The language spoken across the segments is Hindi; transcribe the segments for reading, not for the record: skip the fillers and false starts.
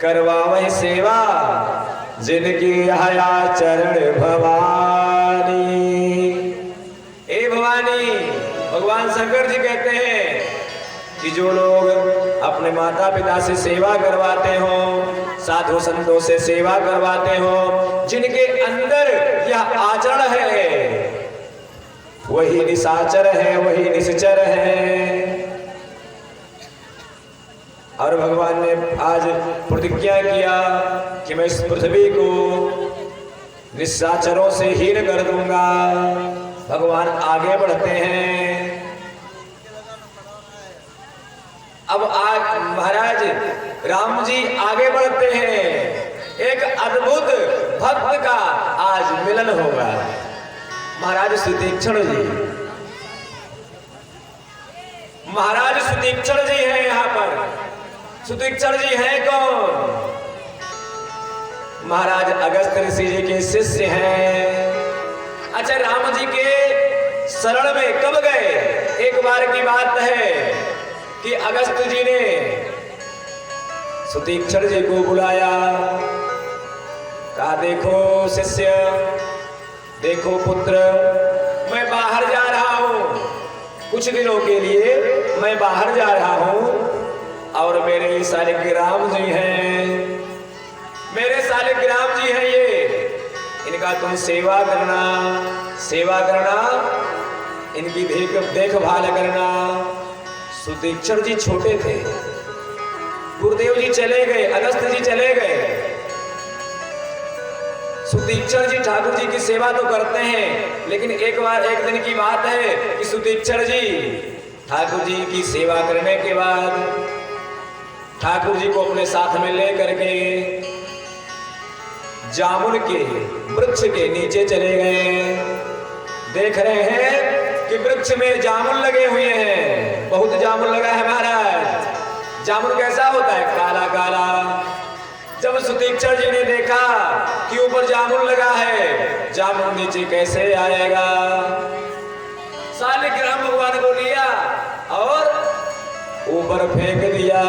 करवावहि सेवा जिनकी हया चरण भवानी। ए भवानी, भगवान शंकर जी कहते हैं कि जो लोग अपने माता पिता से सेवा करवाते हो, साधु संतों से सेवा करवाते हो, जिनके अंदर यह आचरण है, वही निशाचर है, वही निश्चर है। और भगवान ने आज प्रतिज्ञा किया कि मैं इस पृथ्वी को निशाचरों से हीन कर दूंगा। भगवान आगे बढ़ते हैं। अब आज महाराज राम जी आगे बढ़ते हैं। एक अद्भुत भक्त का आज मिलन होगा। महाराज सुतीक्षण जी, महाराज सुतीक्षण जी हैं यहाँ पर। सुतीक्षण जी हैं कौन? महाराज अगस्त ऋषि जी के शिष्य हैं। अच्छा, राम जी के शरण में कब गए? एक बार की बात है कि अगस्त जी ने सुतीक्षण जी को बुलाया, कहा देखो शिष्य, देखो पुत्र, मैं बाहर जा रहा हूं, कुछ दिनों के लिए मैं बाहर जा रहा हूं और मेरे शालिग्राम जी हैं, मेरे शालिग्राम जी हैं ये, इनका तुम सेवा करना, सेवा करना, इनकी देखभाल करना। सुतीक्षण जी छोटे थे, गुरुदेव जी चले गए, अगस्त जी चले गए। सुतीक्षण जी ठाकुर जी की सेवा तो करते हैं, लेकिन एक दिन की बात है कि सुतीक्षण जी ठाकुर जी की सेवा करने के बाद ठाकुर जी को अपने साथ में ले करके जामुन के वृक्ष के नीचे चले गए। देख रहे हैं कि वृक्ष में जामुन लगे हुए हैं, बहुत जामुन लगा है महाराज। जामुन कैसा होता है? काला काला। जब सुतीक्षण जी ने देखा कि ऊपर जामुन लगा है, जामुन नीचे कैसे आएगा? शालिग्राम भगवान को लिया और ऊपर फेंक दिया।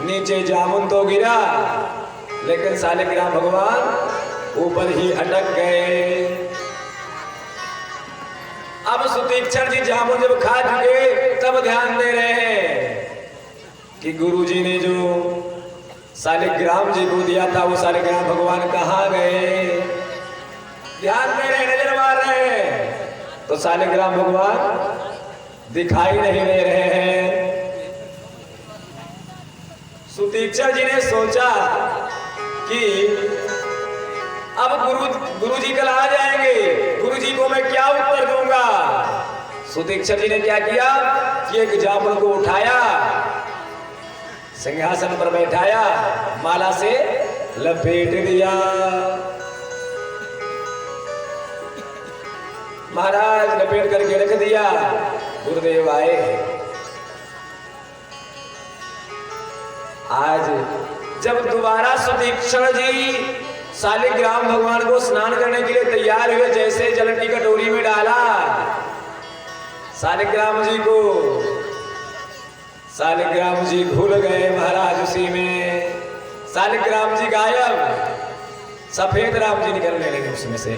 नीचे जामुन तो गिरा, लेकिन शालिग्राम भगवान ऊपर ही अटक गए। अब सुतीक्षण जी जामुन जब खा चुके, तब ध्यान दे रहे हैं कि गुरु जी ने जो शालिग्राम जी को दिया था, वो शालिग्राम भगवान कहाँ गए? ध्यान दे रहे, नजर मार रहे हैं, तो शालिग्राम भगवान दिखाई नहीं दे रहे हैं। सुतीक्षण जी ने सोचा कि अब गुरु जी कल आ जाएंगे, गुरु जी को मैं क्या उत्तर दूंगा? सुतीक्षण जी ने क्या किया कि एक जामुन को उठाया, सिंहासन पर बैठाया, माला से लपेट दिया। महाराज लपेट करके रख दिया। गुरुदेव आए। आज जब दोबारा सुतीक्षण जी शालिग्राम भगवान को स्नान करने के लिए तैयार हुए, जैसे जल की कटोरी में डाला शालिग्राम जी को, शालिग्राम जी भूल गए महाराज उसी में। शालिग्राम जी गायब, सफेद राम जी निकलने लगे उसमें से।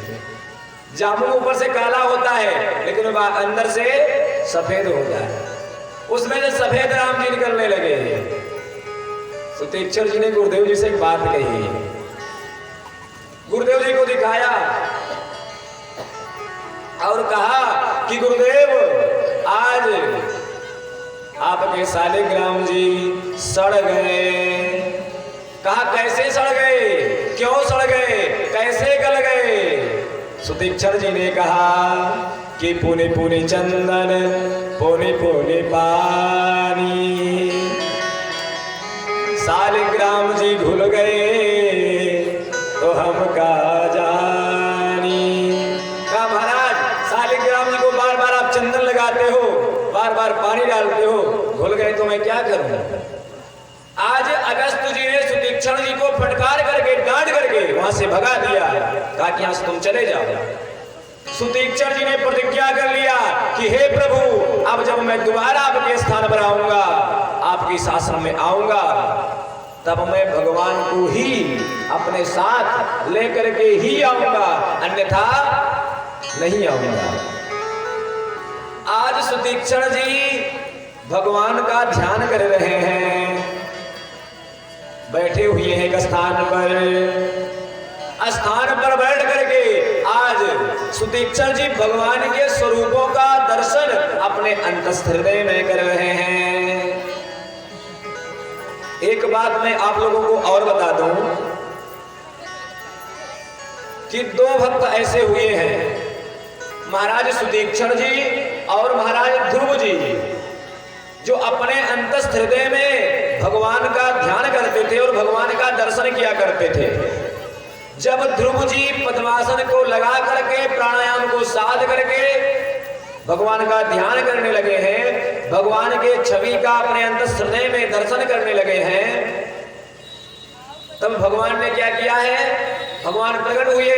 जामुन ऊपर से काला होता है, लेकिन अंदर से सफेद हो जाए, उसमें से सफेद राम जी निकलने लगे। सुतीक्षण जी ने गुरुदेव जी से एक बात कही, गुरुदेव जी को दिखाया और कहा कि गुरुदेव, आज आपके शालिग्राम जी सड़ गए। कहा कैसे सड़ गए, क्यों सड़ गए, कैसे गल गए? सुतीक्षण जी ने कहा कि पुनि पुनि चंदन, पुनि पुनि पानी, शालिग्राम जी घुल गए तो हम का जानी। कहा महाराज, शालिग्राम जी को बार बार आप चंदन लगाते हो, बार बार पानी डालते हो, घुल गए तो मैं क्या करूं? आज अगस्त जी ने सुतीक्षण जी को फटकार करके, डांट करके वहां से भगा दिया। कहा कि यहां से तुम चले जाओ। सुतीक्षण जी ने प्रतिज्ञा कर लिया कि हे प्रभु, अब जब मैं दोबारा आपके स्थान पर आऊंगा, आपकी शासन में आऊंगा, तब मैं भगवान को ही अपने साथ लेकर के ही आऊंगा, अन्यथा नहीं आऊंगा। आज सुतीक्षण जी भगवान का ध्यान कर रहे हैं, बैठे हुए हैं एक स्थान पर बैठ करके आज सुतीक्षण जी भगवान के स्वरूपों का दर्शन अपने अंतस्थ हृदय में कर रहे हैं। एक बात मैं आप लोगों को और बता दूं कि दो भक्त ऐसे हुए हैं, महाराज सुतीक्षण जी और महाराज ध्रुव जी, जो अपने अंतस्थ हृदय में भगवान का ध्यान करते थे और भगवान का दर्शन किया करते थे। जब ध्रुव जी पद्मासन को लगा करके प्राणायाम को साध करके भगवान का ध्यान करने लगे हैं, भगवान के छवि का अपने अंतस्थ हृदय में दर्शन करने लगे हैं, तब भगवान ने क्या किया है, भगवान प्रकट हुए।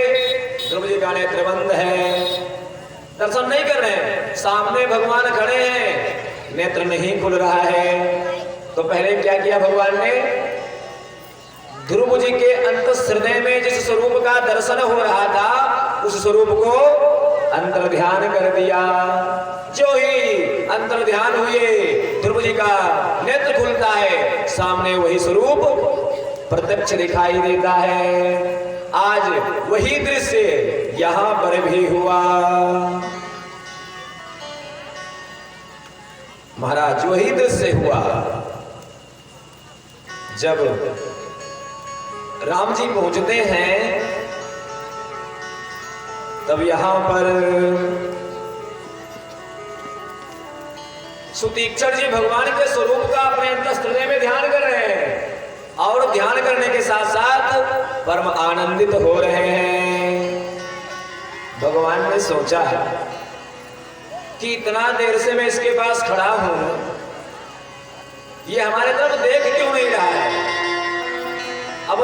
ध्रुव जी का नेत्र बंद है, दर्शन नहीं कर रहे हैं, सामने भगवान खड़े हैं, नेत्र नहीं खुल रहा है। तो पहले क्या किया भगवान ने, ध्रुव जी के अंतस्थ हृदय में जिस स्वरूप का दर्शन हो रहा था उस स्वरूप को अंतर ध्यान कर दिया। जो ही अंतर ध्यान हुए, ध्रुव जी का नेत्र खुलता है, सामने वही स्वरूप प्रत्यक्ष दिखाई देता है। आज वही दृश्य यहां पर भी हुआ। महाराज वही दृश्य हुआ जब राम जी पहुंचते हैं, तब यहां पर सुतीक्षण जी भगवान के स्वरूप का अपने अंतस्थ हृदय में ध्यान कर रहे हैं और ध्यान करने के साथ साथ परम आनंदित हो रहे हैं। भगवान ने सोचा कि इतना देर से मैं इसके पास खड़ा हूं, ये हमारे तरफ देख क्यों नहीं रहा है। अब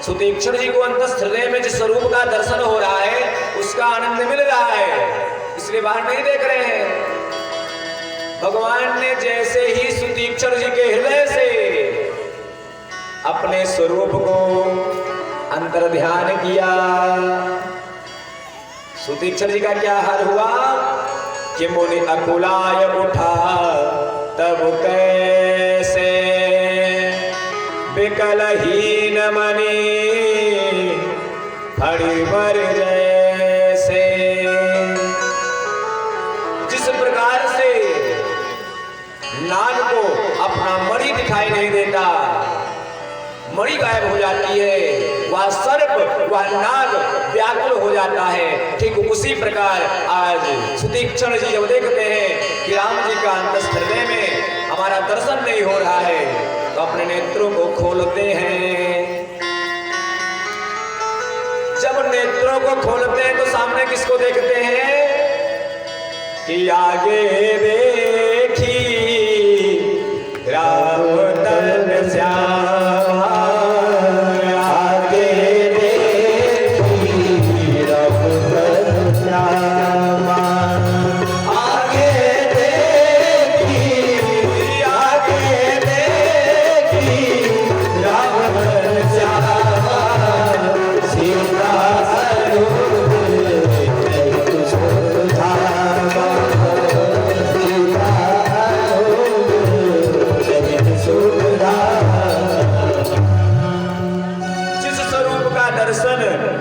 सुतीक्षण जी को अंतस्थ हृदय में जिस स्वरूप का दर्शन हो रहा है उसका आनंद मिल रहा है, इसलिए बाहर नहीं देख रहे हैं। भगवान ने जैसे ही सुतीक्षण जी के हृदय से अपने स्वरूप को अंतर ध्यान किया, सुतीक्षण जी का क्या हाल हुआ कि मुनि अकुलाय उठा तब कैसे विकलहीन मणि फणिवर जैसे। जिस प्रकार से नाग को अपना मणि दिखाई नहीं देता, मणि गायब हो जाती है, वह सर्प वह नाग व्याकुल हो जाता है, ठीक उसी प्रकार आज सुतीक्षण जी जब देखते हैं कि राम जी का अंतस्थ हृदय में हमारा दर्शन नहीं हो रहा है, तो अपने नेत्रों को खोलते हैं। जब नेत्रों को खोलते हैं तो सामने किसको देखते हैं कि आगे देखी राम तन श्याम, आगे देखी राम तन श्याम, आगे देखी राम तन श्याम, सीता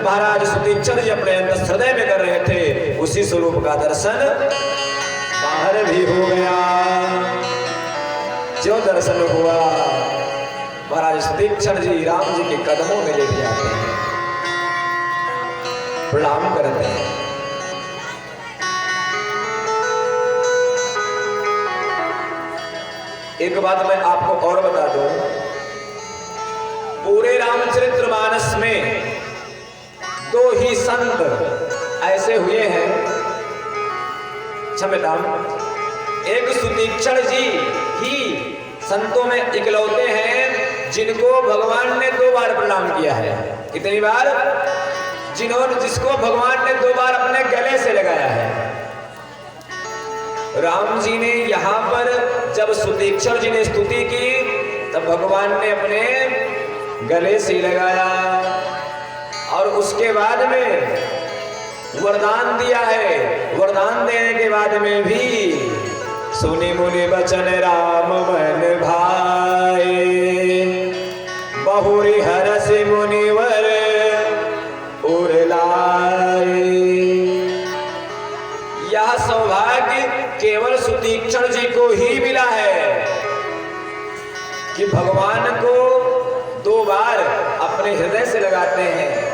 महाराज सुतीक्षण जी अपने अंतस्थ हृदय में कर रहे थे, उसी स्वरूप का दर्शन बाहर भी हो गया। जो दर्शन हुआ, महाराज सुतीक्षण जी राम जी के कदमों में लेट जाते हैं, प्रणाम करते हैं। एक बात मैं आपको और बता दूं, पूरे रामचरितमानस में दो ही संत ऐसे हुए हैं, क्षमता, एक सुतीक्षण जी ही संतों में इकलौते हैं जिनको भगवान ने 2 बार प्रणाम किया है। कितनी बार? जिसको भगवान ने 2 बार अपने गले से लगाया है। राम जी ने यहां पर जब सुतीक्षण जी ने स्तुति की तब भगवान ने अपने गले से लगाया और उसके बाद में वरदान दिया है। वरदान देने के बाद में भी सुनि मुनि बचन राम मन भाए, बहुरी हरस मुनिवर उर लाए। यह सौभाग्य केवल सुतीक्षण जी को ही मिला है कि भगवान को 2 बार अपने हृदय से लगाते हैं।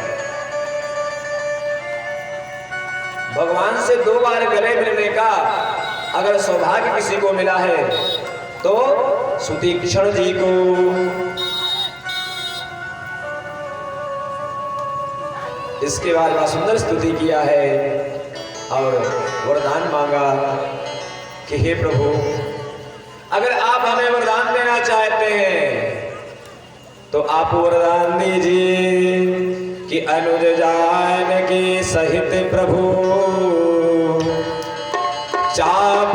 भगवान से 2 बार गले मिलने का अगर सौभाग्य किसी को मिला है तो सुतीक्षण जी को। इसके बाद बड़ा सुंदर स्तुति किया है और वरदान मांगा कि हे प्रभु, अगर आप हमें वरदान देना चाहते हैं तो आप वरदान दीजिए कि अनुज जानकी सहित प्रभु चाप